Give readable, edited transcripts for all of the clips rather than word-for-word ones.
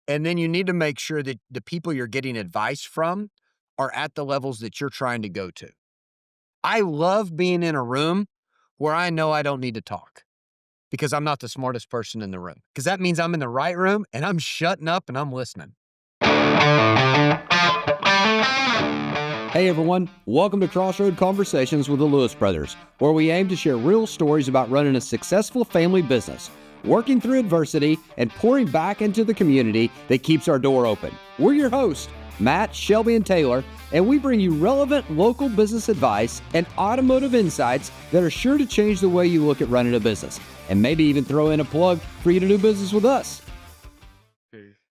And then you need to make sure that the people you're getting advice from are at the levels that you're trying to go to. I love being in a room where I know I don't need to talk because I'm not the smartest person in the room. Because that means I'm in the right room and I'm shutting up and I'm listening. Hey everyone, welcome to Crossroad Conversations with the Lewis Brothers, where we aim to share real stories about running a successful family business, working through adversity, and pouring back into the community that keeps our door open. We're your hosts, Matt, Shelby, and Taylor, and we bring you relevant local business advice and automotive insights that are sure to change the way you look at running a business, and maybe even throw in a plug for you to do business with us.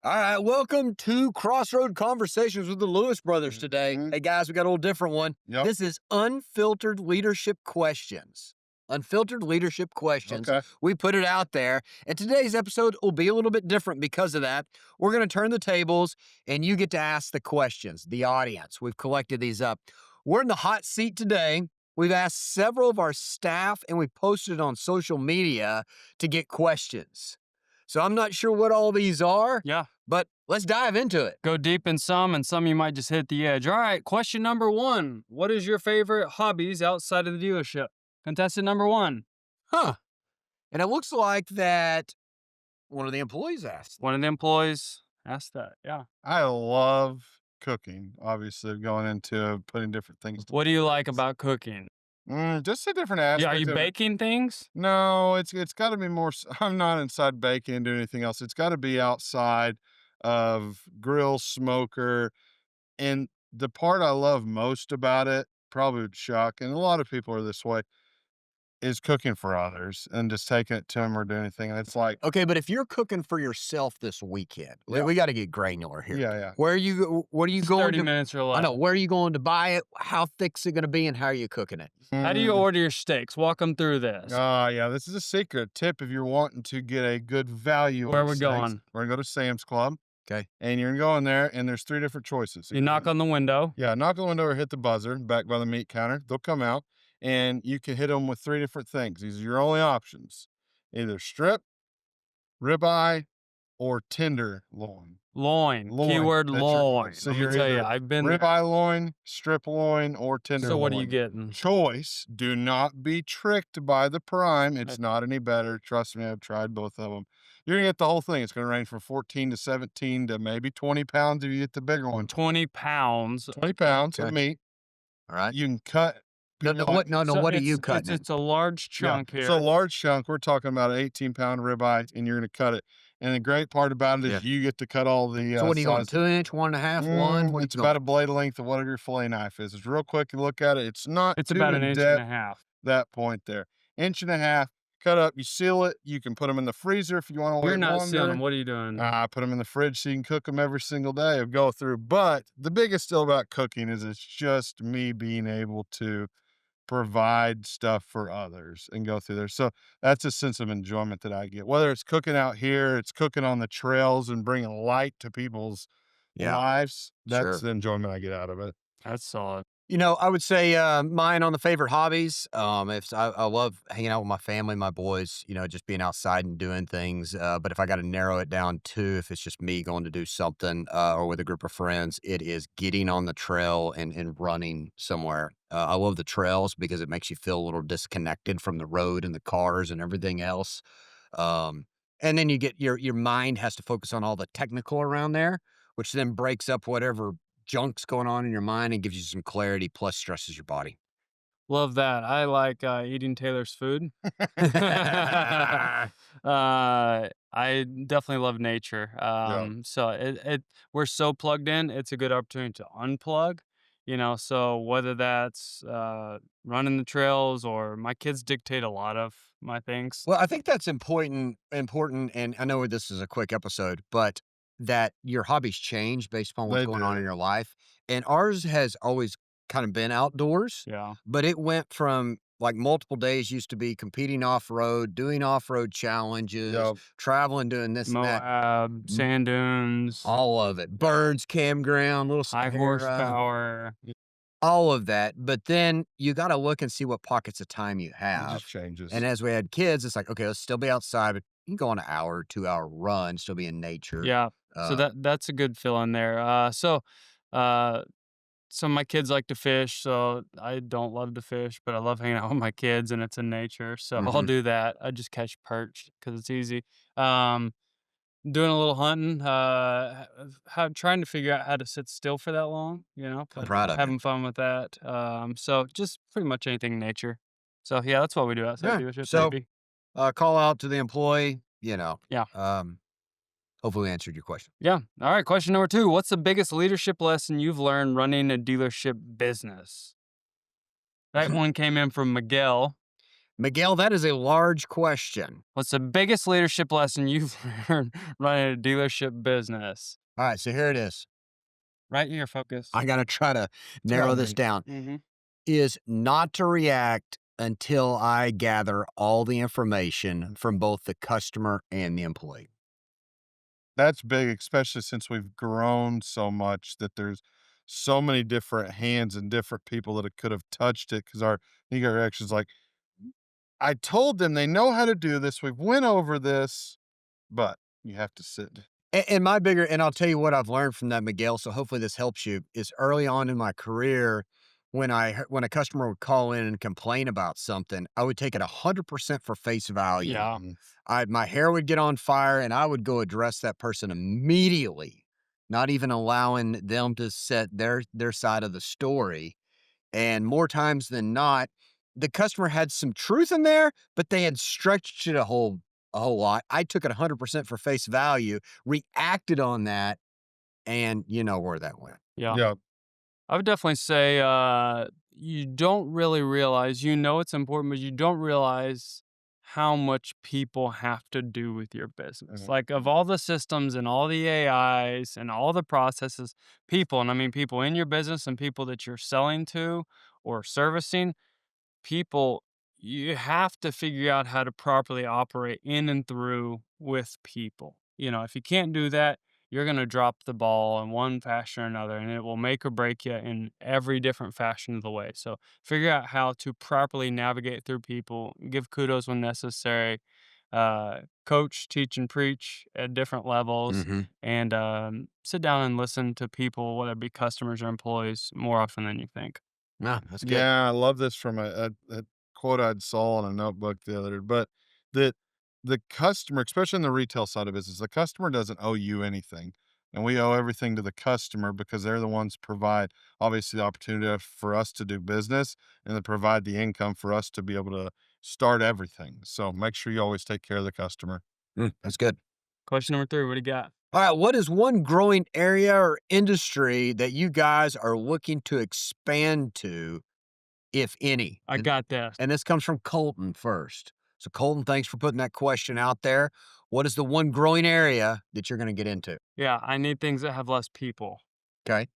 All right, welcome to Crossroad Conversations with the Lewis Brothers today. Hey guys, we got a little different one. Yep. This is Unfiltered Leadership Questions. Unfiltered Leadership Questions. Okay. We put it out there, and today's episode will be a little bit different because of that. We're going to turn the tables, and you get to ask the questions, the audience. We've collected these up. We're in the hot seat today. We've asked several of our staff, and we posted it on social media to get questions. So I'm not sure what all these are. Yeah. But let's dive into it. Go deep in some, and some you might just hit the edge. All right, question number one. What is your favorite hobbies outside of the dealership? Contestant number one. Huh. And it looks like that one of the employees asked. One of the employees asked that, yeah. I love cooking, obviously, going into putting different things. What do you like about cooking? Just a different aspect. Yeah, are you of it. baking things? No, it's got to be more. I'm not inside baking and doing anything else. It's got to be outside of grill, smoker, and the part I love most about it, probably would shock, and a lot of people are this way, is cooking for others and just taking it to them or doing anything. And it's like, Okay, but if you're cooking for yourself this weekend, Yeah. we got to get granular here. yeah. What are you It's going 30 to? minutes or less. I know. Where are you going to buy it? How thick's it going to be, and how are you cooking it? How do you order your steaks? Walk them through this. Yeah, this is a secret tip if you're wanting to get a good value. Where on we steaks. going? We're gonna go to Sam's Club. Okay. And you're gonna go in there, and there's three different choices. You knock on the window. Yeah, knock on the window or hit the buzzer back by the meat counter. They'll come out, and you can hit them with three different things. These are your only options: either strip, ribeye, or tenderloin. Loin. Loin. Keyword That's your- loin. so Let me you're tell you, either I've been there. Ribeye loin, strip loin, or tenderloin. So what are you getting? Choice. Do not be tricked by the prime. It's not any better. Trust me, I've tried both of them. You're gonna get the whole thing. It's gonna range from 14 to 17 to maybe 20 pounds if you get the bigger one. 20 pounds. 20 pounds Okay. of meat. All right. You can cut. No, what So are you it's- cutting? It's a large chunk here. It's a large chunk. We're talking about an 18-pound ribeye, and you're gonna cut it. And the great part about it is you get to cut all the. So what are you going? size. 2-inch, 1.5, 1? What It's you about a blade length of whatever your fillet knife is. It's real quick. You look at it. It's not. It's too about an in inch depth, and a half. That point there, inch and a half. Cut up. You seal it. You can put them in the freezer if you want to wait You're not longer. sealing them. What are you doing? I put them in the fridge so you can cook them every single day or go through. But the biggest deal about cooking is it's just me being able to provide stuff for others and go through there. So that's a sense of enjoyment that I get. Whether it's cooking out here, it's cooking on the trails and bringing light to people's lives. That's Sure. the enjoyment I get out of it. That's solid. You know, I would say mine on the favorite hobbies. If I love hanging out with my family, my boys. You know, just being outside and doing things. But if I got to narrow it down to, if it's just me going to do something or with a group of friends, it is getting on the trail and running somewhere. I love the trails because it makes you feel a little disconnected from the road and the cars and everything else. And then you get your mind has to focus on all the technical around there, which then breaks up whatever junk's going on in your mind and gives you some clarity, plus stresses your body. Love that. I like eating Taylor's food. I definitely love nature. So we're so plugged in. It's a good opportunity to unplug. You know, so whether that's running the trails or my kids dictate a lot of my things. Well, I think that's important, and I know this is a quick episode, but that your hobbies change based upon what's They going do. on in your life. And ours has always kind of been outdoors, Yeah. but it went from like multiple days used to be competing off-road, doing off-road challenges, Yep. traveling, doing this and that. Moab, sand dunes, All of it. Birds, campground, little high Sahara, horsepower. all of that. But then you got to look and see what pockets of time you It have. just changes. And as we had kids, it's like, okay, let's still be outside, but you can go on an hour, 2 hour run, still be in nature. Yeah. So Uh, that's a good feeling there. Uh, so my kids like to fish, so I don't love to fish, but I love hanging out with my kids and it's in nature. So I'll mhm. do that. I just catch perch because it's easy. Um, Doing a little hunting, trying to figure out how to sit still for that long, I'm but proud of you. having fun with that. So just pretty much anything in nature. So yeah, that's what we do outside Yeah. the dealership, So, maybe. call out to the employee, Yeah. hopefully we answered your question. Yeah. All right. Question number 2. What's the biggest leadership lesson you've learned running a dealership business? That one came in from Miguel. Miguel, that is a large question. What's the biggest leadership lesson you've learned running a dealership business? All right, so here it is. Right here, focus. I got to try to narrow Tell this me. down. Mm-hmm. Is not to react until I gather all the information from both the customer and the employee. That's big, especially since we've grown so much that there's so many different hands and different people that could have touched it because our knee reaction is like, I told them they know how to do this. We've went over this, but you have to sit. And I'll tell you what I've learned from that, Miguel. So hopefully this helps you. Is early on in my career, when a customer would call in and complain about something, I would take it 100% for face value. Yeah. Mhm. My hair would get on fire, and I would go address that person immediately, not even allowing them to set their side of the story. And more times than not, the customer had some truth in there, but they had stretched it a whole lot. I took it 100% for face value, reacted on that, and you know where that went. Yeah. Yeah. I would definitely say you don't really realize, it's important, but you don't realize how much people have to do with your business. Mhm. Like, of all the systems and all the AIs and all the processes, people, and I mean people in your business and people that you're selling to or servicing, people, you have to figure out how to properly operate in and through with people. If you can't do that, you're going to drop the ball in one fashion or another, and it will make or break you in every different fashion of the way. So figure out how to properly navigate through people, give kudos when necessary, coach, teach, and preach at different levels, Mhm. and sit down and listen to people, whether it be customers or employees, more often than you think. Yeah, that's good. Yeah, I love this from a quote I'd saw on a notebook the other, but that the customer, especially in the retail side of business, the customer doesn't owe you anything. And we owe everything to the customer because they're the ones provide obviously the opportunity for us to do business and to provide the income for us to be able to start everything. So make sure you always take care of the customer. That's good. Question number 3, what do you got? All right, what is one growing area or industry that you guys are looking to expand to, if any? I got this. And this comes from Colton first. So, Colton, thanks for putting that question out there. What is the one growing area that you're going to get into? Yeah, I need things that have less people Okay.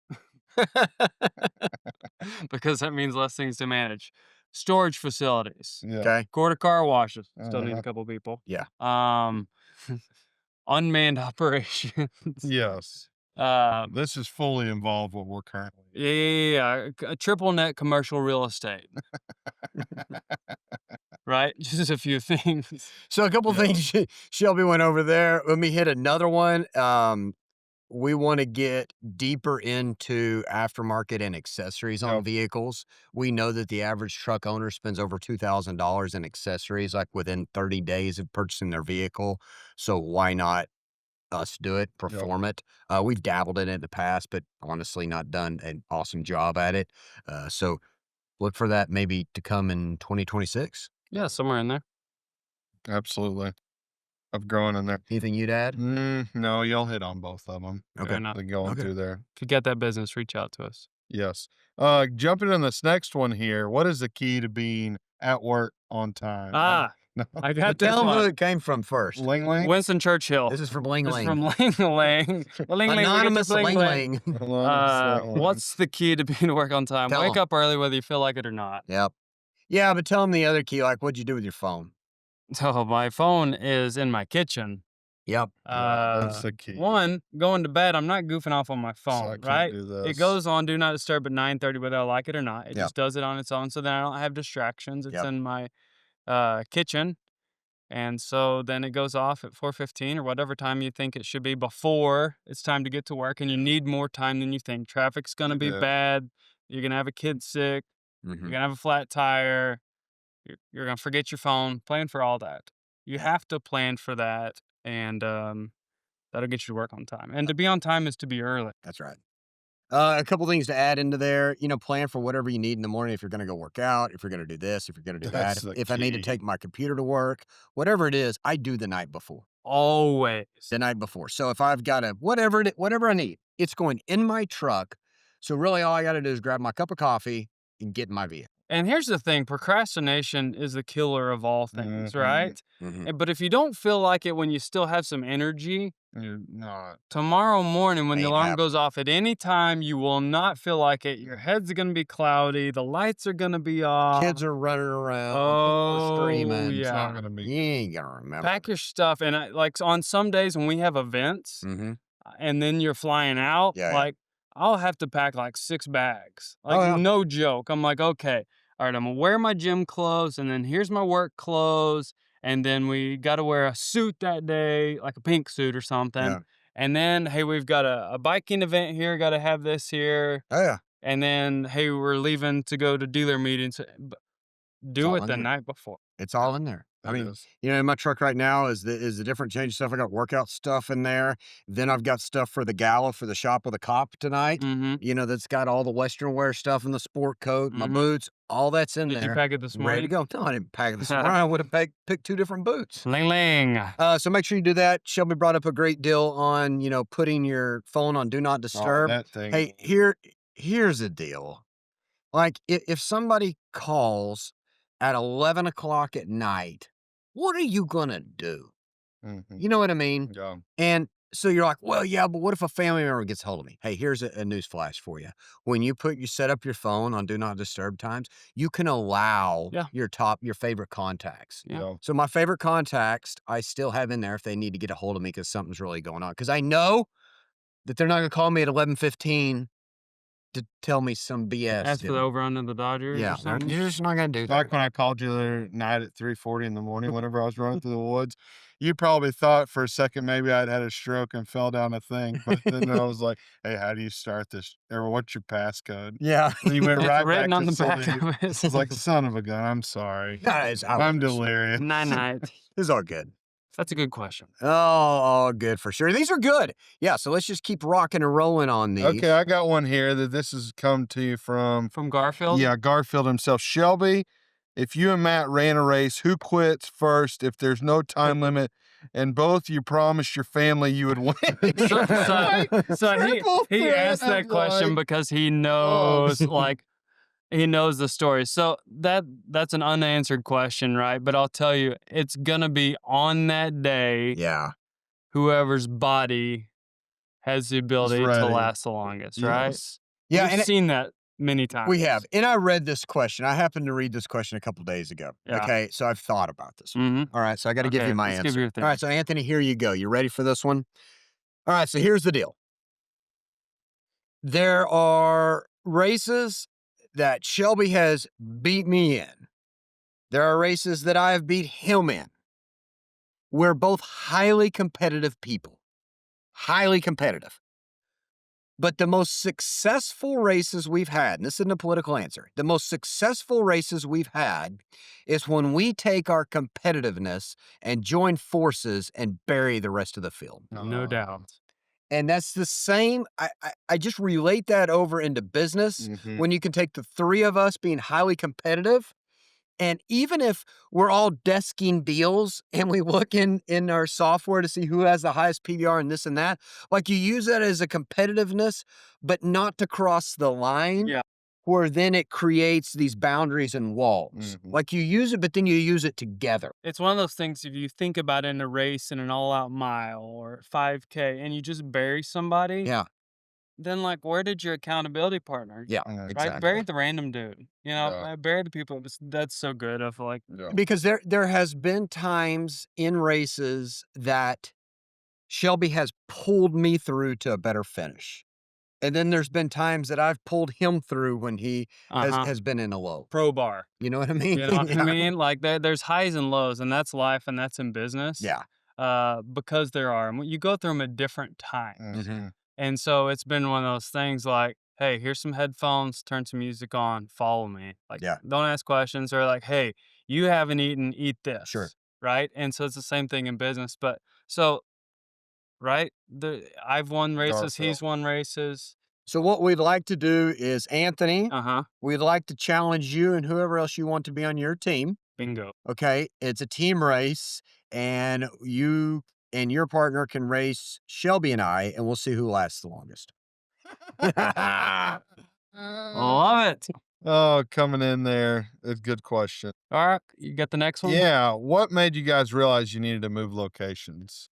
because that means less things to manage. Storage facilities, Yeah. Okay. quarter car washes, still need a Uh-huh. couple people. Yeah. Um, unmanned operations. Yes. Uh, This is fully involved what we're currently. yeah. A triple net commercial real estate, right? Just a few things. So, a couple Yeah. things Shelby went over there. Let me hit another one. We want to get deeper into aftermarket and accessories on Yep. vehicles. We know that the average truck owner spends over $2,000 in accessories, like within 30 days of purchasing their vehicle. So why not us do it, Yep. perform it? We've dabbled in it in the past, but honestly not done an awesome job at it. So look for that maybe to come in 2026. Yeah, somewhere in there. Absolutely. Of growing in there. Anything you'd add? No, you'll hit on both of them. Okay. Fair enough. The going Okay. through there. If you get that business, reach out to us. Yes. Jumping in this next one here. What is the key to being at work on time? Ah, No. I But got this tell them who one. it came from first. Ling Ling? Winston Churchill. This is from Ling This is Ling. from Ling Ling. Ling Ling, Anonymous Ling Ling Ling. Ling. What's the key to being to work on time? Tell Wake 'em. up early whether you feel like it or not. Yep. Yeah, but tell them the other key, like, what'd you do with your phone? So my phone is in my kitchen. Yep. Yeah, that's the key. One, going to bed, I'm not goofing off on my So I phone, can't right? do It this. goes on do not disturb at 9:30 whether I like it or not. It Yep. just does it on its own, so then I don't have distractions. It's Yep. in my kitchen. And so then it goes off at 4:15 or whatever time you think it should be before it's time to get to work, and you need more time than you think. Traffic's gonna be Yeah. bad. You're gonna have a kid sick. You're Mhm. gonna have a flat tire. You're gonna forget your phone. Plan for all that. You have to plan for that, and that'll get you to work on time. And to be on time is to be early. That's right. A couple things to add into there, plan for whatever you need in the morning. If you're going to go work out, if you're going to do this, if you're going to do that, That's the if I need to key. take my computer to work, whatever it is, I do the night before. Always. The night before. So if I've got whatever I need, it's going in my truck. So really, all I got to do is grab my cup of coffee and get in my vehicle. And here's the thing, procrastination is the killer of all things, Mhm. right? Mhm. But if you don't feel like it when you still have some energy, You're not. tomorrow morning when the Ain't alarm happening. goes off at any time, you will not feel like it. Your head's going to be cloudy, the lights are going to be off. Kids are running around, people are Oh, screaming. It's not yeah. gonna be. You ain't gonna remember. Pack your stuff. And like on some days when we have events, Mm-hmm. and then you're flying out, Yeah, yeah. like I'll have to pack like 6 bags. Like Oh, yeah. no joke. I'm like, okay, all right, I'm gonna wear my gym clothes, and then here's my work clothes, and then we got to wear a suit that day, like a pink suit or something. Yeah. And then hey, we've got a biking event here, got to have this here. Oh, yeah. And then hey, we're leaving to go to dealer meetings. Do all it in the there. night before. It's all in there. I It mean, is. in my truck right now is the different change stuff. I got workout stuff in there. Then I've got stuff for the gala for the shop with the cop tonight. Mm-hmm. That's got all the Western wear stuff and the sport coat, my Mhm. boots, all that's in Did you there. pack it this Ready to morning? go. No, I didn't pack it this morning. I would have picked 2 different boots. Ling ling. So make sure you do that. Shelby brought up a great deal on, putting your phone on do not Oh, disturb. that thing. Hey, here's a deal. Like, if somebody calls at 11 o'clock at night, what are you gonna do? Mhm. You know what I mean? Yeah. And so you're like, well, yeah, but what if a family member gets hold of me? Hey, here's a news flash for you. When you set up your phone on do not disturb times, you can allow Yeah. your favorite contacts. Yeah. Yeah. So my favorite contacts, I still have in there if they need to get a hold of me because something's really going on. Because I know that they're not gonna call me at 11:15 to tell me some BS. As for the over under the Dodgers Yeah, or something. you're just not gonna do that. Like when I called you the other night at 3:40 in the morning, whenever I was running through the woods, you probably thought for a second maybe I'd had a stroke and fell down a thing. But then I was like, hey, how do you start this? Or what's your passcode? Yeah. And you went It's right written back on to the back sleep. of it. I was like, son of a gun, I'm sorry. Guys, I'm delirious. Night night. It's all good. That's a good question. Oh, good for sure. These are good. Yeah, so let's just keep rocking and rolling on these. Okay, I got one here that this has come to you from, From Garfield? yeah, Garfield himself. Shelby, if you and Matt ran a race, who quits first if there's no time limit and both you promised your family you would win? So Triple he threat asked that of, question like, because he knows he knows the story. So that's an unanswered question, right? But I'll tell you, it's gonna be on that day, Yeah. whoever's body has the ability to ready. last the longest, right? Yes. Yeah, We've and seen that many times. we have. And I read this question. I happened to read this question a couple days ago. Yeah. Okay, so I've thought about this one. Mm-hmm. All right, so I got to give Okay, you my let's answer. give your All right, so Anthony, here you go. You ready for this one? All right, so here's the deal. There are races that Shelby has beat me in. There are races that I have beat him in. We're both highly competitive people. Highly competitive. But the most successful races we've had, and this isn't a political answer, the most successful races we've had is when we take our competitiveness and join forces and bury the rest of the field. No doubt. And that's the same. I just relate that over into business Mhm. when you can take the 3 of us being highly competitive. And even if we're all desking deals and we look in our software to see who has the highest PVR and this and that, like you use that as a competitiveness, but not to cross the line. Yeah. Where then it creates these boundaries and walls. Mhm. Like you use it, but then you use it together. It's one of those things, if you think about it in a race, in an all-out mile or 5K, and you just bury somebody, Yeah. then where did your accountability partner? Yeah. Right, Exactly. Bury the random dude. Yeah. Bury the people. That's so good. I feel like Yeah. Because there has been times in races that Shelby has pulled me through to a better finish. And then there's been times that I've pulled him through when he Uh-huh. has been in a low. Crowbar. You know what I mean? You know what I Yeah. mean? Like there's highs and lows, and that's life, and that's in business. Yeah. Because there are, and you go through them at different times. Mhm. Mhm. And so it's been one of those things like, hey, here's some headphones, turn some music on, follow me. Like, Yeah. don't ask questions, or like, hey, you haven't eaten, eat Sure. this. Right. And so it's the same thing in business. But so, right, I've won races, Garfield. he's won races. So what we'd like to do is, Anthony, Uh huh. we'd like to challenge you and whoever else you want to be on your team. Bingo. Okay. It's a team race, and you and your partner can race Shelby and I, and we'll see who lasts the longest. Love it. Oh, coming in there. It's a good question. All right. You got the next one? Yeah. What made you guys realize you needed to move locations?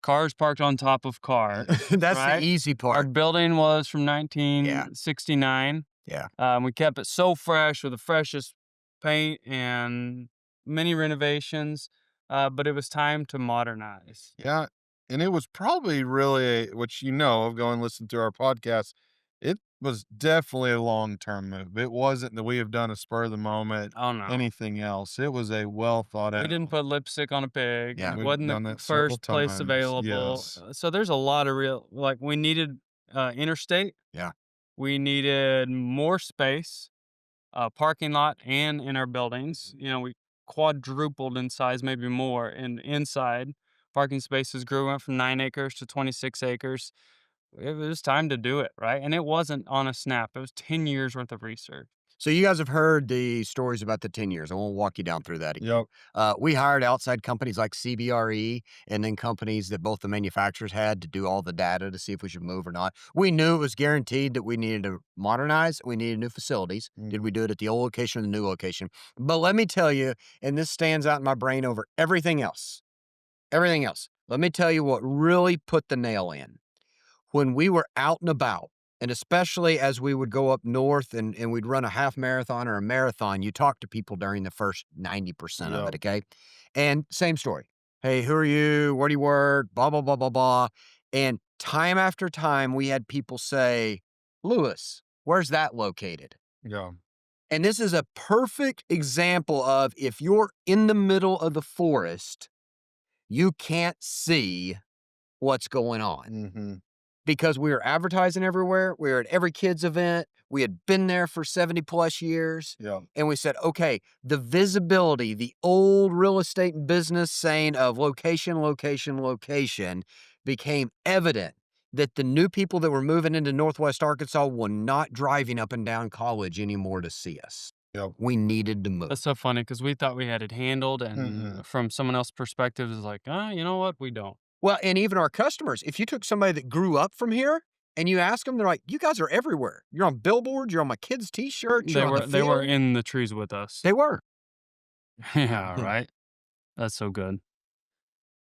Cars parked on top of cars. That's the Right. easy Our part. building was from Yeah. 1969. Yeah. We kept it so fresh with the freshest paint and many renovations, but it was time to modernize. Yeah. And it was probably really, which you know, of going listen to our podcast, it was definitely a long term move. It wasn't that we have done a spur of the moment, Oh no, anything else. It was a well thought we out. didn't put lipstick on a pig. Yeah. It We've wasn't done the that several first place times. available. Yes. So there's a lot of real, like we needed interstate. Yeah. We needed more space, parking lot, and in our buildings. You know, we quadrupled in size, maybe more. And inside, parking spaces grew, went from 9 acres to 26 acres. It was time to do it, right? And it wasn't on a snap. It was 10 years worth of research. So you guys have heard the stories about the 10 years. I won't walk you down through that again. Yep. We hired outside companies like CBRE, and then companies that both the manufacturers had to do all the data to see if we should move or not. We knew it was guaranteed that we needed to modernize. We needed new facilities. Did we do it at the old location or the new location? But let me tell you, and this stands out in my brain over everything else. Everything else. Let me tell you what really put the nail in. When we were out and about, and especially as we would go up north and we'd run a half marathon or a marathon, you talk to people during the first 90% of Yep. it, okay? And same story. Hey, who are you? Where do you work? Blah, blah, blah, blah, blah. And time after time, we had people say, Lewis, where's that located? Yeah. And this is a perfect example of if you're in the middle of the forest, you can't see what's going on Mm-hmm. because we were advertising everywhere. We were at every kid's event. We had been there for 70 plus years. Yeah. And we said, okay, the visibility, the old real estate business saying of location, location, location became evident that the new people that were moving into Northwest Arkansas were not driving up and down College anymore to see us. Yep. We needed to move. That's so funny because we thought we had it handled. And Mm-mm. from someone else's perspective, it's like, you know what? We don't. Well, and even our customers, if you took somebody that grew up from here and you ask them, they're like, you guys are everywhere. You're on billboards, you're on my kids' t-shirts, They you're on were the they were field. in the trees with us. They were. Yeah, right. That's so good.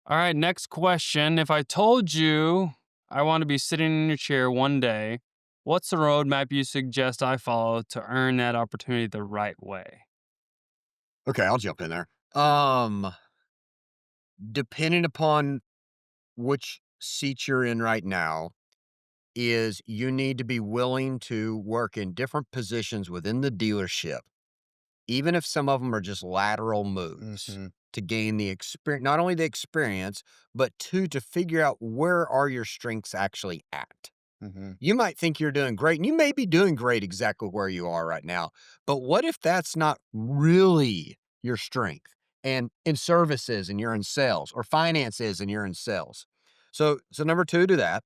All right, next question. If I told you I want to be sitting in your chair one day, what's the roadmap you suggest I follow to earn that opportunity the right way? Okay, I'll jump in there. Depending upon which seat you're in right now, is you need to be willing to work in different positions within the dealership, even if some of them are just lateral moves Mm-hmm. to gain the experience, not only the experience, but two, to figure out where are your strengths actually at. Mm-hmm. You might think you're doing great, and you may be doing great exactly where you are right now. But what if that's not really your strength? And in services and you're in sales, or finances and you're in sales. So number two to that,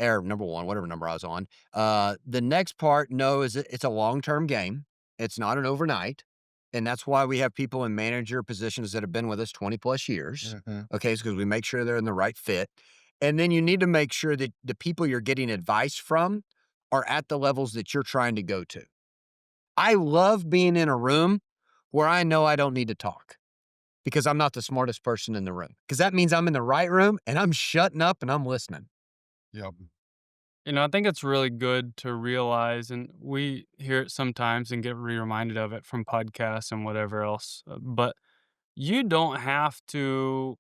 or number one, whatever number I was on. The next part, no, is it's a long-term game. It's not an overnight. And that's why we have people in manager positions that have been with us 20 plus years. Mm-hmm. Okay, it's because we make sure they're in the right fit. And then you need to make sure that the people you're getting advice from are at the levels that you're trying to go to. I love being in a room where I know I don't need to talk because I'm not the smartest person in the room. Because that means I'm in the right room and I'm shutting up and I'm listening. Yep. I think it's really good to realize, and we hear it sometimes and get reminded of it from podcasts and whatever else. But you don't have to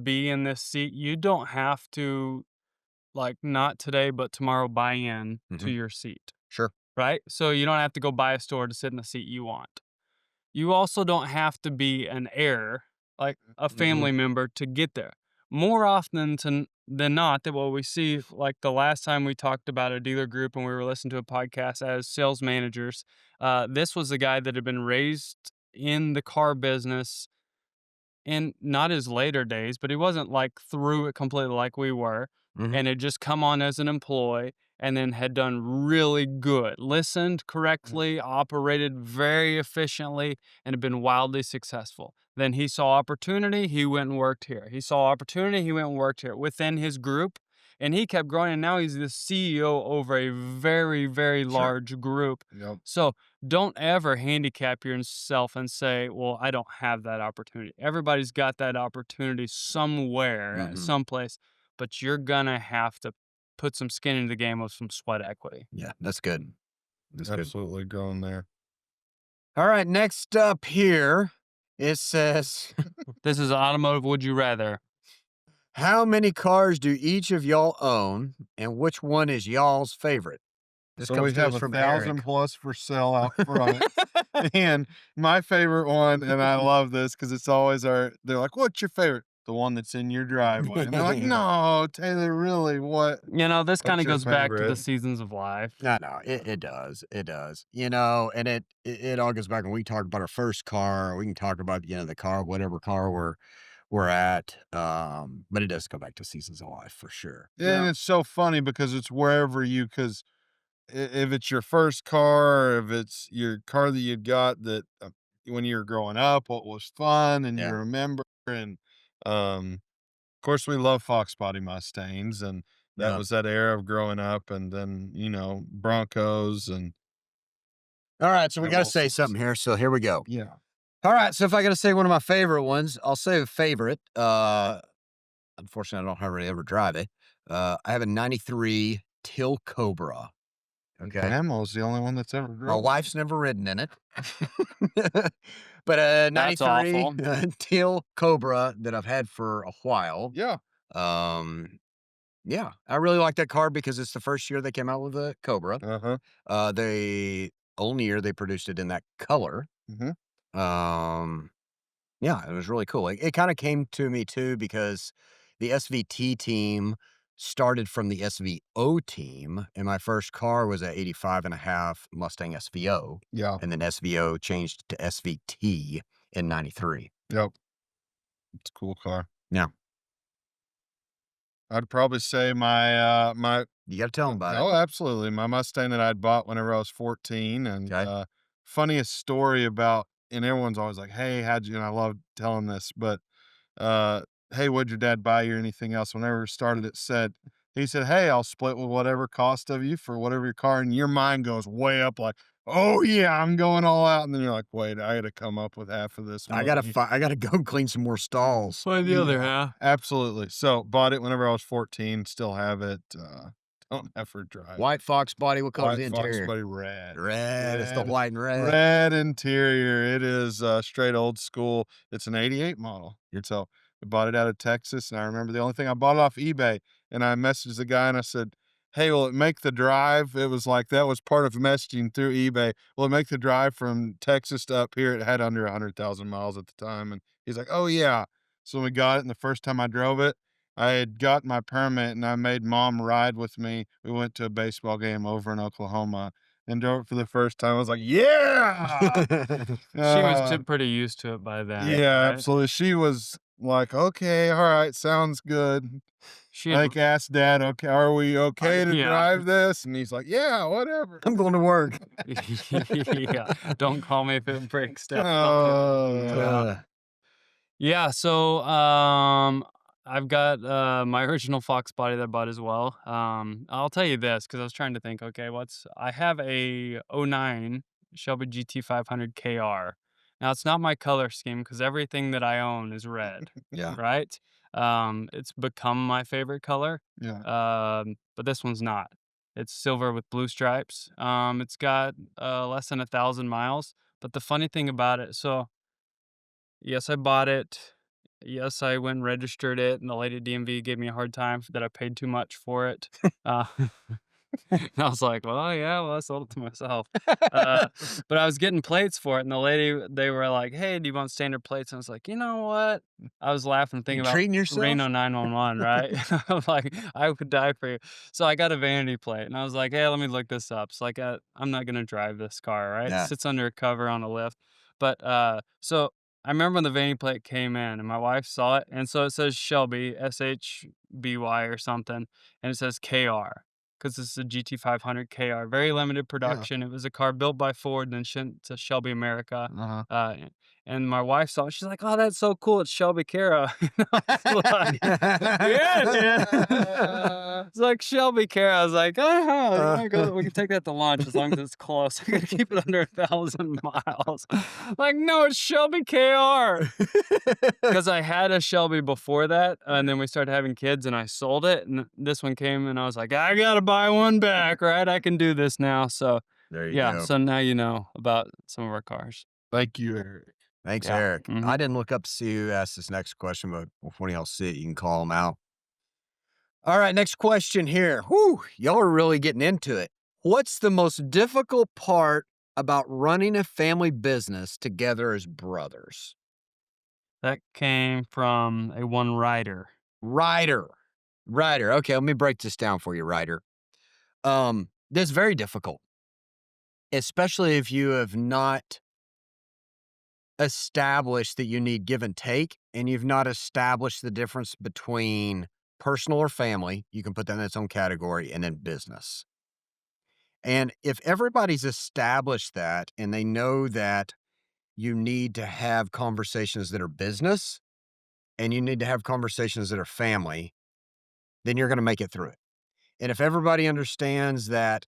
be in this seat. You don't have to like not today, but tomorrow buy in to Mhm. your seat, Sure. right? So you don't have to go buy a store to sit in the seat you want. You also don't have to be an heir, like a Mhm. family member, to get there. More often than not, that what we see, like the last time we talked about a dealer group and we were listening to a podcast as sales managers, this was a guy that had been raised in the car business in not his later days, but he wasn't like through it completely like we were, Mhm. and had just come on as an employee and then had done really good, listened correctly, operated very efficiently, and had been wildly successful. Then he saw opportunity, he went and worked here. He saw opportunity, he went and worked here within his group, and he kept growing. And now he's the CEO over a very, very Sure. large group. Yep. So don't ever handicap yourself and say, well, I don't have that opportunity. Everybody's got that opportunity somewhere, Mhm. someplace, but you're going to have to put some skin in the game with some sweat equity. Yeah, that's good. That's good. Absolutely going there. All right, next up here, it says, This is automotive. Would you rather? "How many cars do each of y'all own, and which one is y'all's favorite?" This So comes we to have us from Eric. 1,000 plus for sale out front. And my favorite one, and I love this because it's always they're like, "What's your favorite?" "The one that's in your driveway." And they're like, "No, Taylor, really? This kind What's of your goes back to the favorite?" seasons of life. No, no, it does, it does, and it all goes back when we talk about our first car, we can talk about, the car, whatever car we're at, but it does go back to seasons of life for sure. And it's so funny because it's wherever because if it's your first car, or if it's your car that you got that when you were growing up, what was fun and you Yeah, remember. And of course, we love Fox Body Mustangs, and that yeah. was that era of growing up. And then Broncos, and Alright, so we have gotta all say sorts. something here, so here we go. Yeah. Alright, so if I gotta say one of my favorite ones, I'll say a favorite, unfortunately, I don't hardly ever drive it. I have a '93 Till Cobra, okay? Grandma's the only one that's ever My drove one. wife's never ridden in it. But, That's 93 awful. Teal Cobra that I've had for a while. Yeah. Um, yeah, I really like that car because it's the first year they came out with a Cobra. Uh-huh. They only year they produced it in that color. Mhm. Um, yeah, it was really cool. It kinda came to me too because the SVT team started from the SVO team, and my first car was a 85 and a half Mustang SVO, Yeah. and then SVO changed to SVT in '93. Yep. It's a cool car. Yeah, I'd probably say my you gotta tell them about it. oh, absolutely. My Mustang that I'd bought whenever I was 14. And Okay. funniest story about, and everyone's always like, "Hey, how'd you," and I love telling this, but uh, "Hey, what'd your dad buy you or anything else?" Whenever it started, he said, "Hey, I'll split with whatever cost of you for whatever your car," and your mind goes way up like, "Oh yeah, I'm going all out." And then you're like, "Wait, I gotta come up with half of this money." I gotta go clean some more stalls. Find the other Yeah, half. absolutely. So bought it whenever I was 14, still have it. Don't ever drive it. White Fox body, what color's White the Fox, interior? buddy, red. Red, it's the Red, white and red. red interior. It is straight old school. It's an 88 model. And so we bought it out of Texas. And I remember the only thing I bought it off eBay. And I messaged the guy and I said, "Hey, will it make the drive?" It was like that was part of messaging through eBay. "Will it make the drive from Texas to up here?" It had under 100,000 miles at the time. And he's like, "Oh, yeah." So when we got it, and the first time I drove it, I had got my permit and I made mom ride with me. We went to a baseball game over in Oklahoma and drove it for the first time. I was like, "Yeah." She was Uh, pretty used to it by then, Yeah. yeah, right? absolutely. She was like, "Okay, all right, sounds good." She I had, think asked dad, "Okay, are we okay to yeah, drive this?" And he's like, "Yeah, whatever." I'm going to work. yeah. Don't call me if it breaks down. Yeah. Oh, Uh, Yeah, so I've got my original Fox body that I bought as well. I'll tell you this because I was trying to think, okay, I have a '09 Shelby GT 500 KR. Now it's not my color scheme because everything that I own is red, yeah. right? It's become my favorite color. yeah. But this one's not. It's silver with blue stripes. It's got less than 1,000 miles. But the funny thing about it, so yes, I bought it Yes, I went and registered it, and the lady at DMV gave me a hard time that I paid too much for it. Uh, and I was like, "Well, yeah, well, I sold it to myself." Uh, but I was getting plates for it, and they were like, "Hey, do you want standard plates?" And I was like, "You know what?" I was laughing, You thinking about treating yourself? Reno 911, right? I'm like, "I would die for you." So I got a vanity plate, and I was like, "Hey, let me look this up." So, like, I'm not gonna drive this car, right? It Yeah. sits under a cover on a lift. But, so I remember when the vanity plate came in, and my wife saw it, and so it says Shelby, SHBY or something, and it says KR. 'Cause this is a GT500 KR, very limited Yeah. production. It was a car built by Ford, then sent to Shelby America, Uh-huh. uh, and my wife saw it, she's like, "Oh, that's so cool, it's Shelby Cara." And I was like, "Yeah, it is." It's like Shelby Cara. I was like, "Uh-huh, yeah, go we can take that to lunch as long as it's close. I gotta keep it under 1,000 miles." Like, "No, it's Shelby KR." 'Cause I had a Shelby before that, and then we started having kids, and I sold it, and this one came, and I was like, "I gotta buy one back, right? I can do this now." So, There you yeah, go. so now you know about some of our cars. Thank you, Eric. Thanks, Yeah, Eric. mhm. I didn't look up to see who asked this next question, but when y'all see it, you can call them out. All right, next question here. Whew, y'all are really getting into it. What's the most difficult part about running a family business together as brothers? That came from a one writer. Ryder. Ryder. Okay, let me break this down for you, Ryder. That's very difficult, especially if you have not established that you need give and take, and you've not established the difference between personal or family. You can put that in its own category, and then business. And if everybody's established that and they know that you need to have conversations that are business and you need to have conversations that are family, then you're going to make it through it. And if everybody understands that,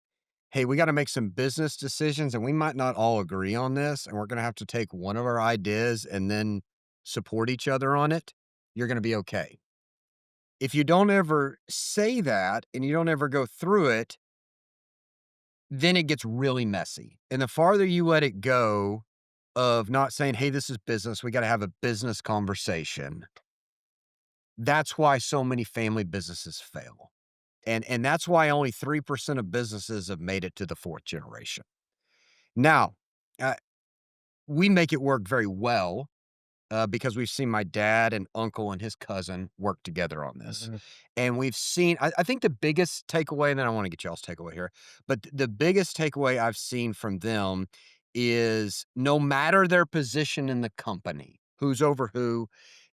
hey, we got to make some business decisions and we might not all agree on this, and we're going to have to take one of our ideas and then support each other on it, you're going to be okay. If you don't ever say that and you don't ever go through it, then it gets really messy. And the farther you let it go of not saying, hey, this is business, we got to have a business conversation. That's why so many family businesses fail. And that's why only 3% of businesses have made it to the fourth generation. Now, uh, we make it work very well because we've seen my dad and uncle and his cousin work together on this. Mhm. And we've seen, I think the biggest takeaway, and then I want to get y'all's takeaway here, but the biggest takeaway I've seen from them is no matter their position in the company, who's over who,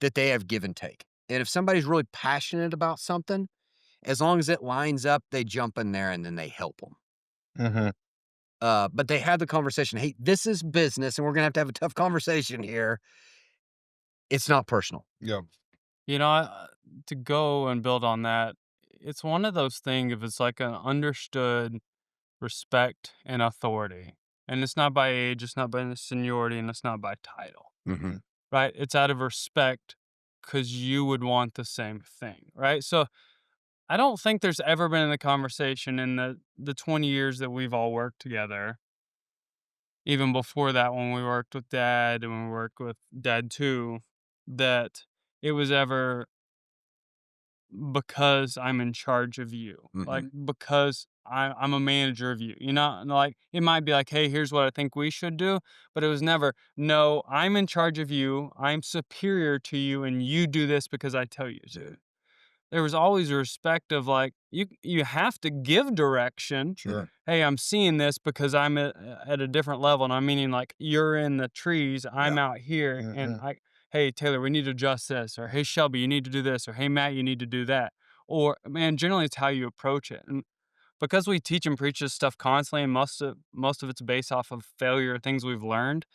that they have give and take. And if somebody's really passionate about something, as long as it lines up, they jump in there and then they help them. Mhm. But they had the conversation. Hey, this is business, and we're gonna have a tough conversation here. It's not personal. Yeah. You know, to go and build on that, it's one of those things if it's like an understood respect and authority. And it's not by age, it's not by seniority, and it's not by title, Mhm. right? It's out of respect because you would want the same thing, right? So I don't think there's ever been a conversation in the 20 years that we've all worked together, even before that when we worked with dad and when we worked with dad too, that it was ever because I'm in charge of you, like Mhm. because I'm a manager of you. You know, and, like it might be like, hey, here's what I think we should do, but it was never, no, I'm in charge of you. I'm superior to you, and you do this because I tell you to. There was always a respect of like you have to give direction. Sure. Hey, I'm seeing this because I'm at a different level, and I'm meaning like you're in the trees, I'm Yeah. out here, and Mhm. I, hey Taylor, we need to adjust this, or hey Shelby, you need to do this, or hey Matt, you need to do that, or man, generally it's how you approach it, and because we teach and preach this stuff constantly, and most of it's based off of failure, things we've learned,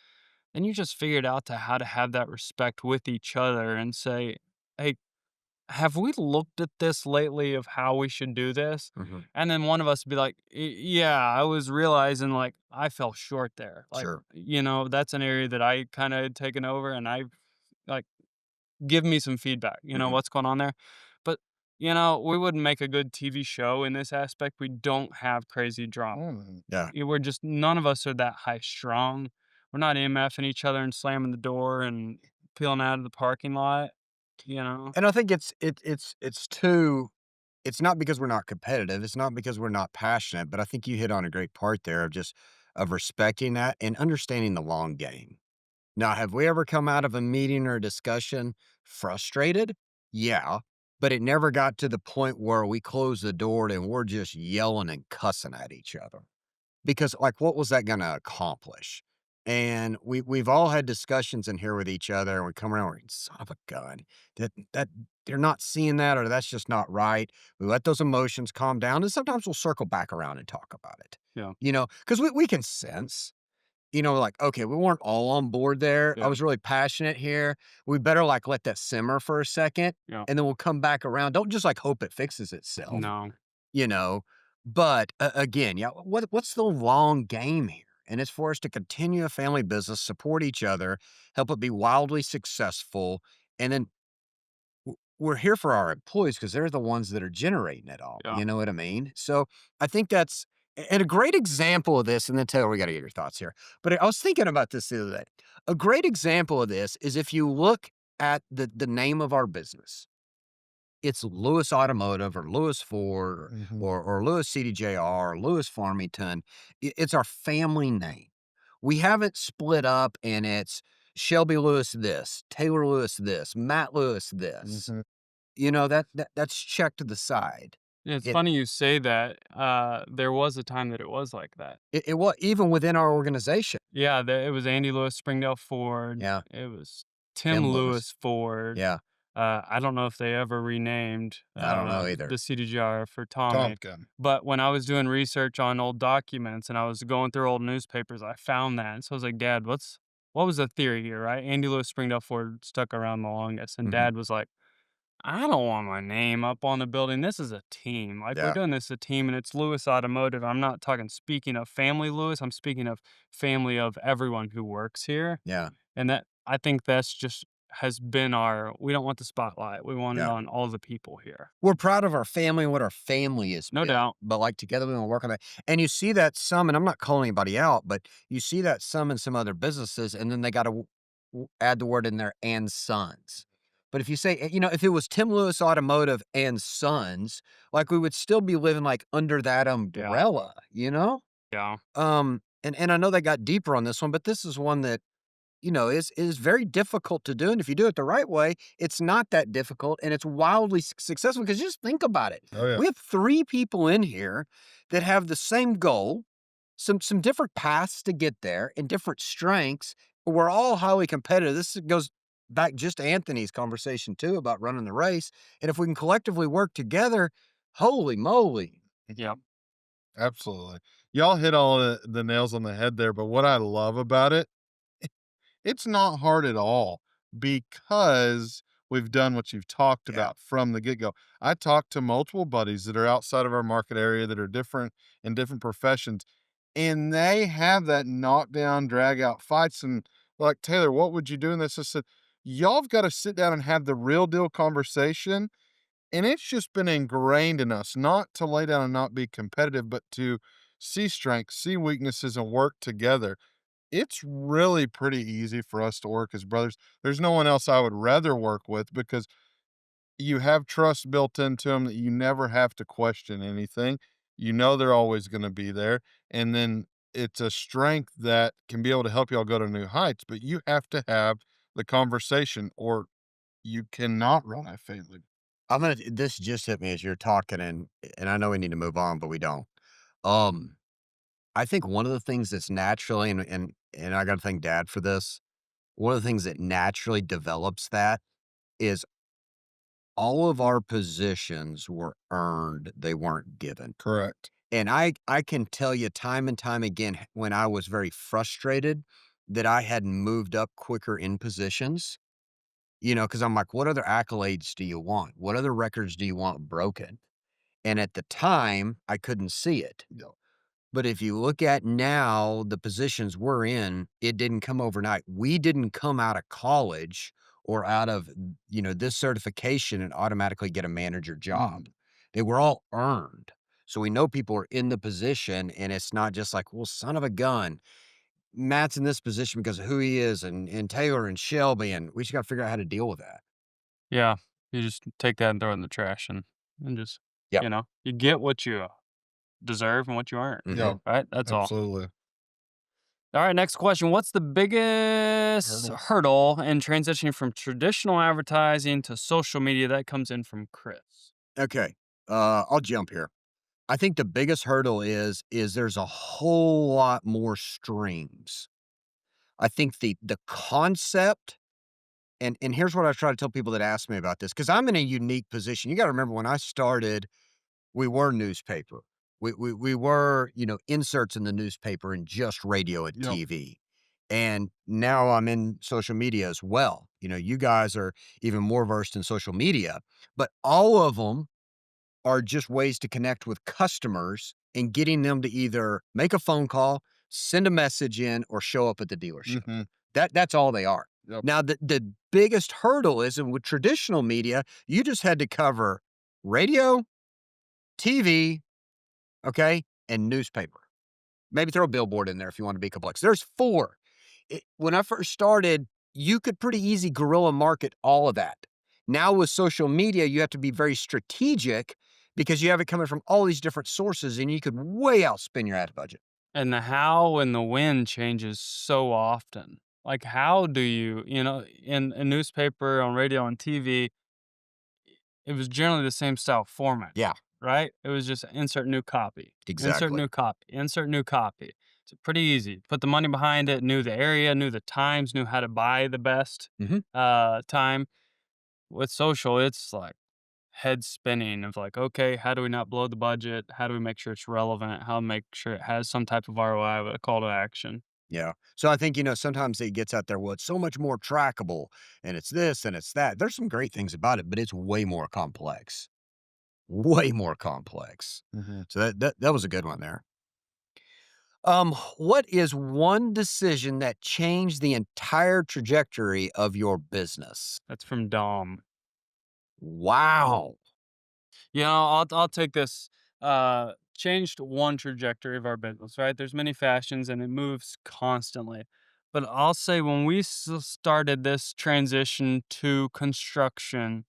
then you just figured out to how to have that respect with each other and say, hey, have we looked at this lately of how we should do this? Mhm. And then one of us would be like, Yeah, I was realizing like I fell short there. Like, Sure. that's an area that I kind of had taken over and I like give me some feedback, Mhm. what's going on there. But, we wouldn't make a good TV show in this aspect. We don't have crazy drama. Mhm. Yeah. We're just, none of us are that high strung. We're not MFing each other and slamming the door and peeling out of the parking lot. you know? And I think it's too it's not because we're not competitive, it's not because we're not passionate, but I think you hit on a great part there of just of respecting that and understanding the long game. Now, have we ever come out of a meeting or a discussion frustrated? Yeah, but it never got to the point where we close the door and we're just yelling and cussing at each other. Because, like, what was that gonna accomplish? And we've all had discussions in here with each other, and we come around, we're, "Son of a gun, that they're not seeing that, or that's just not right." We let those emotions calm down, and sometimes we'll circle back around and talk about it, Yeah. because we can sense, like, "Okay, we weren't all on board there. I Yeah. was really passionate here. We better, like, let that simmer for a second, Yeah. and then we'll come back around." Don't just, like, hope it fixes itself No. you know? But again, yeah, what's the long game here? And it's for us to continue a family business, support each other, help it be wildly successful, and then we're here for our employees because they're the ones that are generating it all. Yeah. You know what I mean? So I think that's and a great example of this. And then Taylor, we got to get your thoughts here. But I was thinking about this the other day. A great example of this is if you look at the name of our business. It's Lewis Automotive or Lewis Ford or Mhm. or Lewis CDJR or Lewis Farmington. It's our family name. We haven't split up and it's Shelby Lewis this, Taylor Lewis this, Matt Lewis this. Mhm. That's checked to the side. Yeah, it's It funny you say that. There was a time that it was like that. it was even within our organization. Yeah, it was Andy Lewis, Springdale Ford. Yeah, It was Tim Tim Lewis. Lewis Ford. Yeah, I don't know if they ever renamed, I don't know the either. CDGR for Tommy, Tompkin. but when I was doing research on old documents and I was going through old newspapers, I found that, and so I was like, "Dad, what was the theory here?" Right? Andy Lewis, Springdale Ford stuck around the longest, and Mhm. Dad was like, "I don't want my name up on the building. This is a team. Like, we're Yeah, doing this as a team, and it's Lewis Automotive." I'm not talking speaking of family Lewis, I'm speaking of family of everyone who works here, yeah, and that I think that's just has been our we don't want the spotlight. We want it yeah. on all the people here. We're proud of our family and what our family has No built, doubt. but, like, together we wanna work on that, and you see that some and I'm not calling anybody out, but you see that some in some other businesses, and then they gotta add the word in there, "and sons." But if you say if it was Tim Lewis Automotive and Sons, like, we would still be living, like, under that Yeah. umbrella, you know? Yeah. And I know they got deeper on this one, but this is one that is very difficult to do, and if you do it the right way, it's not that difficult, and it's wildly successful, because just think about it. Oh, yeah. We have 3 people in here that have the same goal, some different paths to get there and different strengths, but we're all highly competitive. This goes back just to Anthony's conversation too about running the race, and if we can collectively work together, holy moly. Yep. Absolutely. Y'all hit all the nails on the head there, but what I love about it, it's not hard at all because we've done what you've talked Yeah, about from the get-go. I talked to multiple buddies that are outside of our market area that are different in different professions, and they have that knockdown, drag out fights. And like, Taylor, what would you do in this? I said, y'all have got to sit down and have the real deal conversation. And it's just been ingrained in us not to lay down and not be competitive, but to see strengths, see weaknesses, and work together. It's really pretty easy for us to work as brothers. There's no one else I would rather work with because you have trust built into them that you never have to question anything. You know they're always going to be there. And then it's a strength that can be able to help y'all go to new heights, but you have to have the conversation or you cannot run a family. this just hit me as you're talking, and I know we need to move on, but we don't. Um I think one of the things that's naturally and I gotta thank dad for this, one of the things that naturally develops that is all of our positions were earned, they weren't given. Correct. And I can tell you time and time again when I was very frustrated that I hadn't moved up quicker in positions, because I'm like, "What other accolades do you want? What other records do you want broken?" And at the time, I couldn't see it. But if you look at now the positions we're in, it didn't come overnight. We didn't come out of college or out of, this certification and automatically get a manager job. They were all earned. So we know people are in the position and it's not just like, well, son of a gun. Matt's in this position because of who he is and Taylor and Shelby, and we just got to figure out how to deal with that. Yeah. You just take that and throw it in the trash and just, Yep. you get what you deserve and what you earn, Mhm. Yeah, right? That's all. absolutely. All right, next question. What's the biggest Hurdle. hurdle in transitioning from traditional advertising to social media? That comes in from Chris. Okay. I'll jump here. I think the biggest hurdle is there's a whole lot more streams. I think the concept and here's what I try to tell people that ask me about this, because I'm in a unique position. You gotta remember when I started, we were newspaper. We were, inserts in the newspaper and just radio and Yep. TV. And now I'm in social media as well. You guys are even more versed in social media, but all of them are just ways to connect with customers and getting them to either make a phone call, send a message in, or show up at the dealership. Mhm. That's all they are. Yep. Now, the biggest hurdle is, and with traditional media, you just had to cover radio, TV, okay, and newspaper. Maybe throw a billboard in there if you want to be complex. There's 4. When I first started, you could pretty easy guerrilla market all of that. Now with social media, you have to be very strategic because you have it coming from all these different sources and you could way outspend your ad budget. And the how and the when changes so often. Like, how do you, in a newspaper, on radio, on TV, it was generally the same style format, Yeah, right? It was just insert new copy, insert exactly. new copy, insert new copy. It's pretty easy. Put the money behind it, knew the area, knew the times, knew how to buy the best Mhm. time. With social, it's like head spinning of like, okay, how do we not blow the budget? How do we make sure it's relevant? How to make sure it has some type of ROI with a call to action? Yeah. So I think, sometimes it gets out there, well, it's so much more trackable and it's this and it's that. There's some great things about it, but it's way more complex. Way more complex. Mhm. So that was a good one there. What is one decision that changed the entire trajectory of your business? That's from Dom. Wow. I'll take this. Changed one trajectory of our business, right? There's many fashions and it moves constantly. But I'll say when we started this transition to construction,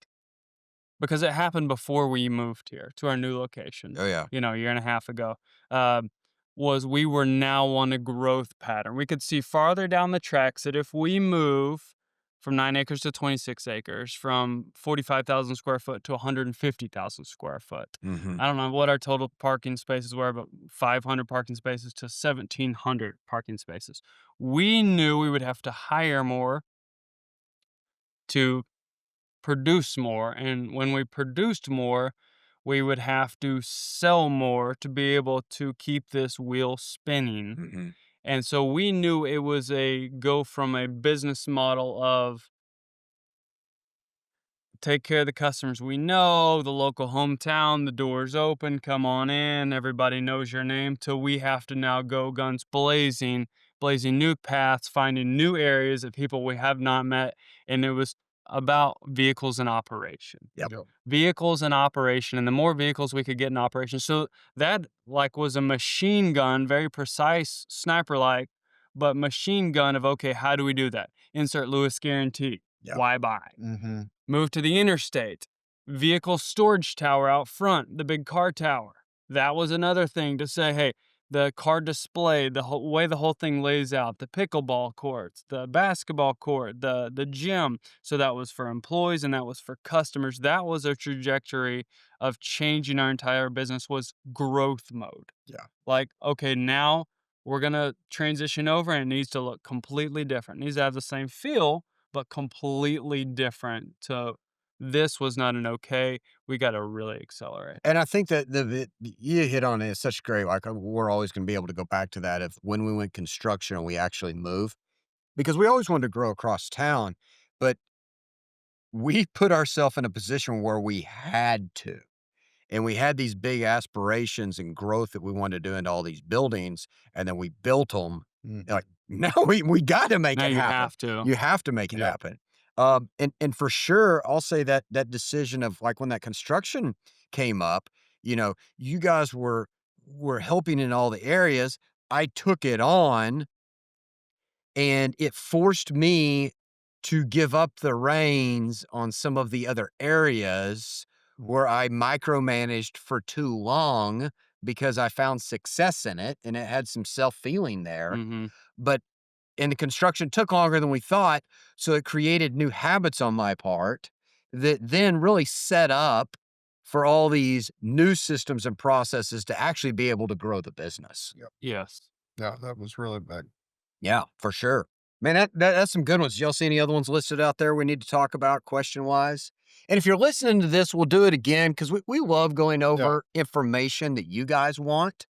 because it happened before we moved here to our new location, Oh, yeah. a year and a half ago, um, was we were now on a growth pattern. We could see farther down the tracks that if we move from 9 acres to 26 acres, from 45,000 square foot to 150,000 square foot. Mhm. I don't know what our total parking spaces were, but 500 parking spaces to 1,700 parking spaces. We knew we would have to hire more to produce more. And when we produced more, we would have to sell more to be able to keep this wheel spinning. Mhm. And so we knew it was a go from a business model of take care of the customers we know, the local hometown, the doors open, come on in, everybody knows your name, till we have to now go guns blazing, blazing new paths, finding new areas of people we have not met. And it was about vehicles in operation. Yep. Yep. Vehicles in operation, and the more vehicles we could get in operation. So that like was a machine gun, very precise, sniper like, but machine gun of okay, how do we do that? Insert Lewis guarantee. Yep. Why buy? Mhm. Move to the interstate. Vehicle storage tower out front, the big car tower. That was another thing to say, hey, the car display, the whole way the whole thing lays out, the pickleball courts, the basketball court, the gym. So that was for employees and that was for customers. That was a trajectory of changing our entire business was growth mode. Yeah. Like, okay, now we're gonna transition over and it needs to look completely different. It needs to have the same feel, but completely different. So this was not an okay. We got to really accelerate. And I think that you hit on it. It's such great. Like, we're always going to be able to go back to that of when we went construction and we actually move because we always wanted to grow across town, but we put ourselves in a position where we had to. And we had these big aspirations and growth that we wanted to do into all these buildings, and then we built them. Mhm. Like, now we gotta make Now it you happen. have to. You have to make it Yep. happen. And for sure, I'll say that that decision of, like, when that construction came up, you guys were helping in all the areas. I took it on, and it forced me to give up the reins on some of the other areas where I micromanaged for too long because I found success in it and it had some self-feeling there. Mhm. But and the construction took longer than we thought, so it created new habits on my part that then really set up for all these new systems and processes to actually be able to grow the business. Yep. Yes. Yeah, that was really big. Yeah, for sure. Man, that's some good ones. Y'all see any other ones listed out there we need to talk about question wise? And if you're listening to this, we'll do it again because we love going Yeah. over information that you guys want.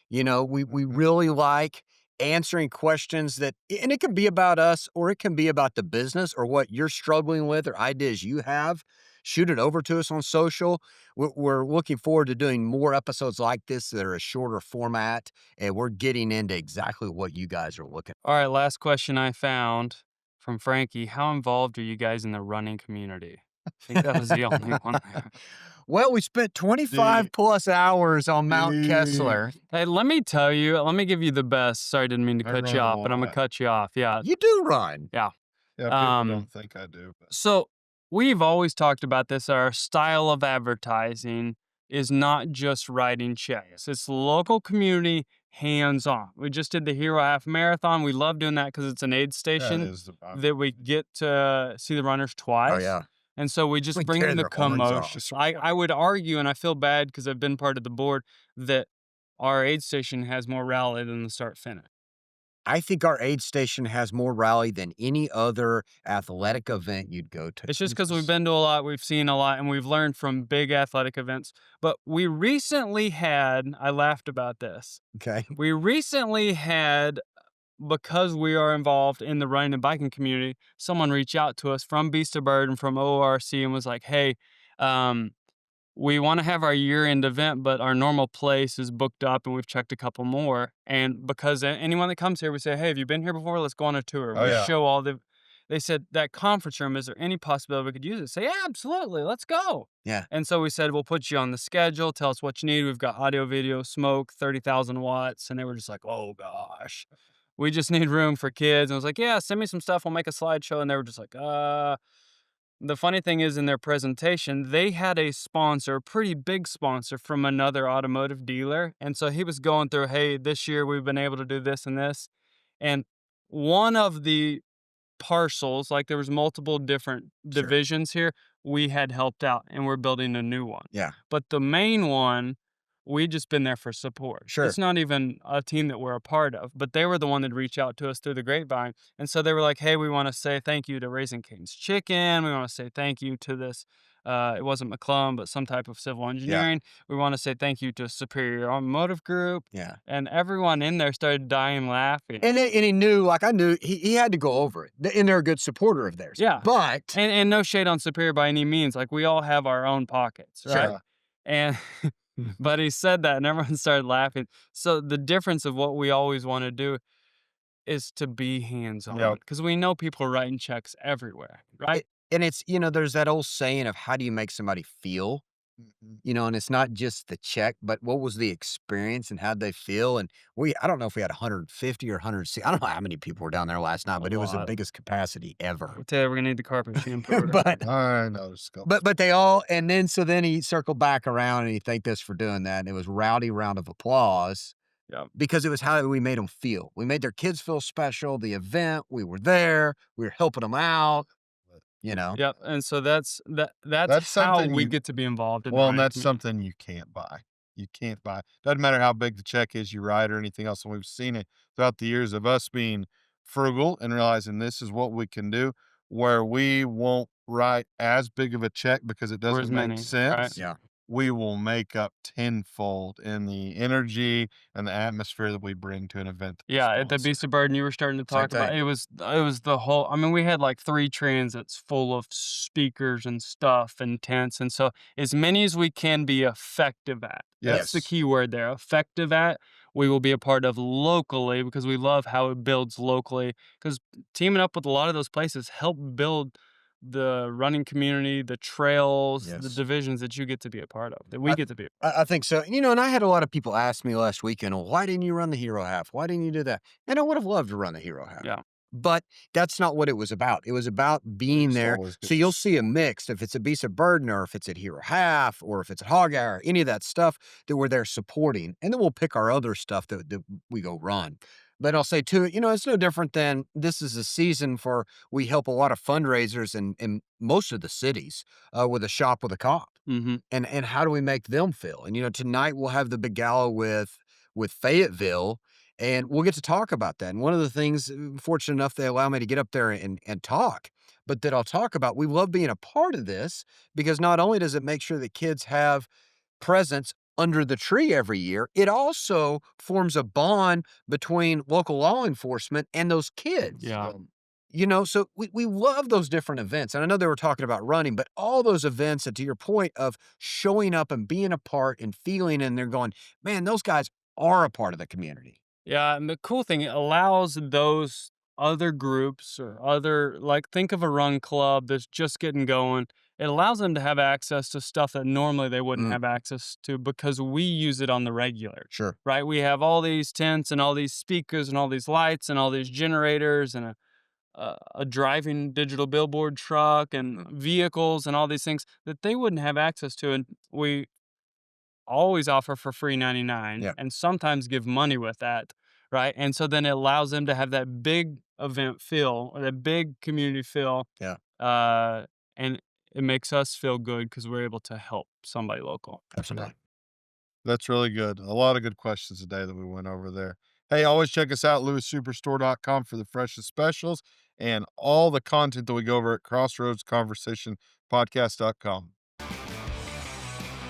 You know, we Mhm. really like answering questions that and it can be about us or it can be about the business or what you're struggling with or ideas you have. Shoot it over to us on social. We're looking forward to doing more episodes like this that are a shorter format, and we're getting into exactly what you guys are looking. All right, last question I found from Frankie. How involved are you guys in the running community? I think that was the only one. Well, we spent The 25 plus hours on Mount the Kessler. Hey, let me tell you, let me give you the best. Sorry, didn't mean to I cut you run a off, but I'm gonna lot. cut you off. Yeah. You do run. Yeah. Yeah, people Um, don't think I do, but so we've always talked about this. Our style of advertising is not just writing checks. It's local community hands-on. We just did the Hero Half Marathon. We love doing that because it's an aid that station is the that we get to see the runners Oh, twice. yeah. And so we just We bring tear the their horns commotion. off. I would argue, and I feel bad because I've been part of the board, that our aid station has more rally than the start finish. I think our aid station has more rally than any other athletic event you'd go to. It's just It's because we've just been to a lot, we've seen a lot, and we've learned from big athletic events. But we recently had, I laughed about this. Okay. We recently had, because we are involved in the running and biking community, someone reach out to us from Beast of Burden from ORC and was like, hey, um, we want to have our year-end event, but our normal place is booked up, and we've checked a couple more. And because anyone that comes here, we say, "Hey, have you been here before? Let's go on a tour." oh, We yeah. show all the. They said that conference room. Is there any possibility we could use it? Say, yeah, absolutely. Let's go. Yeah. And so we said, we'll put you on the schedule. Tell us what you need. We've got audio, video, smoke, 30,000 watts, and they were just like, "Oh gosh, we just need room for kids." And I was like, "Yeah, send me some stuff. We'll make a slideshow." And they were just like, The funny thing is in their presentation, they had a sponsor, a pretty big sponsor from another automotive dealer. And so he was going through, hey, this year we've been able to do this and this. And one of the parcels, like there was multiple different Sure. divisions here, we had helped out and we're building a new one. Yeah. But the main one, we just been there for support. Sure. It's not even a team that we're a part of, but they were the one that reached out to us through the grapevine. And so they were like, hey, we want to say thank you to Raising Cane's Chicken. We want to say thank you to this. It wasn't McClung, but some type of civil engineering. We want to say thank you to Superior Automotive Group. Yeah. And everyone in there started dying laughing. And he knew, like I knew, he had to go over it. And they're a good supporter of theirs. Yeah. But And no shade on Superior by any means. Like we all have our own pockets, right? Sure. And but he said that and everyone started laughing. So the difference of what we always want to do is to be hands-on Yep. because we know people are writing checks everywhere, right? and it's, there's that old saying of how do you make somebody feel? Mhm. And it's not just the check, but what was the experience and how'd they feel? And I don't know if we had 150 or 160. I don't know how many people were down there last night, A but it was the lot. biggest capacity I'll ever. tell you, we're gonna need the carpet shampoo. but I noticed. but they all, and then so then he circled back around and he thanked us for doing that. And it was rowdy round of applause Yep. because it was how we made them feel. We made their kids feel special. The event, we were there, we were helping them out, you know. Yep. And so that's That's how something we you get to be involved in the Well, and running that's community. something you can't buy. You can't buy. Doesn't matter how big the check is you write or anything else, and we've seen it throughout the years of us being frugal and realizing this is what we can do, where we won't write as big of a check because it Or as doesn't make many, right? sense. Yeah. We will make up tenfold in the energy and the atmosphere that we bring to an event that we Yeah, at the sponsor. Beast of Burden you were starting to Same talk about, thing. it was the whole, I mean, we had like 3 transits full of speakers and stuff and tents, and so as many as we can be effective at. That's the Yes. key word there, effective at, we will be a part of locally because we love how it builds locally. Because teaming up with a lot of those places help build the running community, the trails, the Yes. divisions that you get to be a part of, that we get to be. I think so. And I had a lot of people ask me last weekend, well, why didn't you run the Hero Half? Why didn't you do that? And I would have loved to run the Hero Half. Yeah. But that's not what it was about. It was about being It's there. always good So to you'll see a mix. If it's a Beast of Burden, or if it's at Hero Half, or if it's at Hog Hour, any of that stuff that we're there supporting. And then we'll pick our other stuff that we go run. But I'll say too, it's no different than this is a season for we help a lot of fundraisers in most of the cities with a shop with a cop. Mhm. And how do we make them feel? And tonight we'll have the big gala with Fayetteville, and we'll get to talk about that. And one of the things, fortunate enough, they allow me to get up there and talk, but that I'll talk about. We love being a part of this because not only does it make sure that kids have presents under the tree every year, it also forms a bond between local law enforcement and those kids. Yeah. So we love those different events. And I know they were talking about running, but all those events, and to your point of showing up and being a part and feeling, and they're going, man, those guys are a part of the community. Yeah, and the cool thing, it allows those other groups or other, like, think of a run club that's just getting going. It allows them to have access to stuff that normally they wouldn't Mm, have access to because we use it on the regular, sure. right? We have all these tents and all these speakers and all these lights and all these generators and a driving digital billboard truck and Mm, vehicles and all these things that they wouldn't have access to. And we always offer for free 99 yeah, and sometimes give money with that, right? And so then it allows them to have that big event feel or that big community feel, yeah, uh, and it makes us feel good because we're able to help somebody local. absolutely. That's really good. A lot of good questions today that we went over there. Hey, always check us out, lewissuperstore.com for the freshest specials and all the content that we go over at Crossroads Conversation Podcast.com.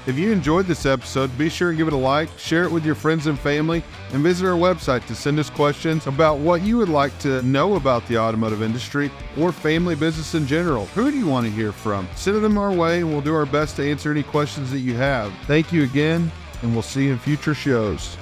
If you enjoyed this episode, be sure and give it a like, share it with your friends and family, and visit our website to send us questions about what you would like to know about the automotive industry or family business in general. Who do you want to hear from? Send them our way and we'll do our best to answer any questions that you have. Thank you again, and we'll see you in future shows.